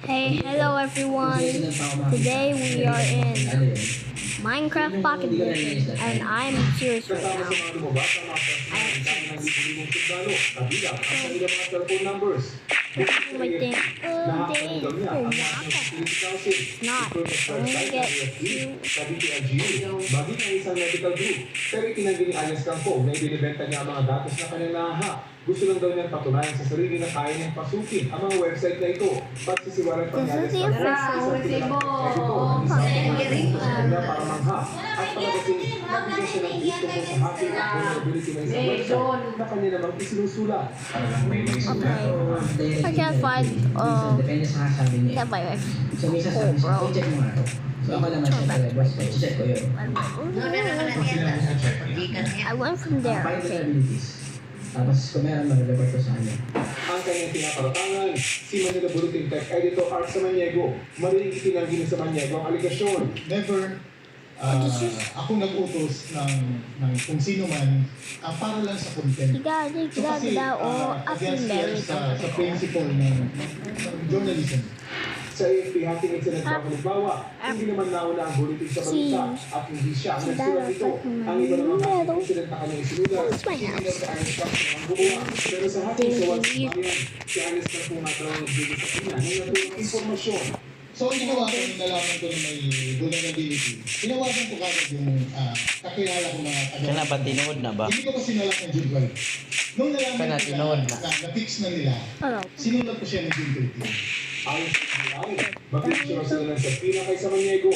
Hey, hello everyone. Today we are in Minecraft Pocket Edition, and I'm serious right now. I have you might think, dang, you're not. It's not. I'm gonna get you. Bagay ng isang medical group. Pero ikinaginiayos lang po na ibinibenta niya ang mga datos na kanyang naha. Gusto lang daw niyang patunayan sa sarili na kaya niyang pasukin ang mga website na ito. Pagsisiwalang pag-ayos This is the para mangha. At pagkakasing nabigyan siya ng gusto mo sa hacking at vulnerability ng isang website na kanya namang isinusulat. Okay. I can't find that virus. Oh, bro. So ako naman siya sa website, check ko yun. I went from there. Okay. Tapos kung meron mag-report ko sa kanya. Ang kanyang pinaparatangan, si Manila Bulletin Tech Editor Art Samaniego, marinig itinanggi sa Samaniego ang aligasyon. Never ako nag-utos ng kung sino man para lang sa content. So kasi against sa principle ng journalism. Sa AFP, hatingin sila sa halimbawa, hindi naman nauna ang bulletin sa balita at hindi siya ang nagsulat ito. Ang iba naman hatingin sila na kanyang isinulat, hindi na sa Ernest Cup ang gumawa. Pero sa hating sa Wals Marian, si Ernest Cup po nga daw nagbigay sa kanya ng naturang informasyon. So, ginawa ko nung nalaman ko na may vulnerability. Ginawasan ko kagad yung kakilala ko mga taga. Kaya ba tinood na ba? Hindi ko pa sinulat ng June 12. Nung nalaman Kaya ko tinood na. na-fix na nila, sinulat ko siya ng June 13. Ayon sa July, mag-issue sila ng sabina kay Samaniego.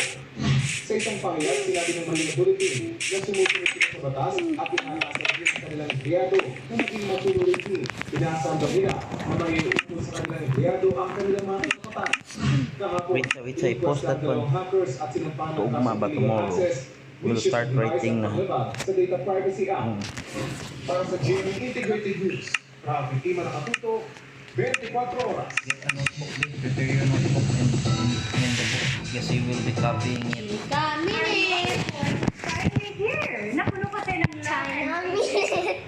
Sa isang pangyayari, sinabi ng Manila Bulletin na sumusunod sila sa batas at inaasahan din sa kanilang empleyado na maging maturity. Inaasahan daw nila na may iutos sa kanilang empleyado ang kanilang mga kapatan. Wait, say, post that one. Tuugma ba tomorrow? We'll start writing na. Sa Data Privacy Act. Para sa GMA Integrated News, Rafi Tima Nakatuto, 24 oras. Prepare your notebook and the book because you will be copying it. Minute! Starting here. Napuno kasi ng China. Okay.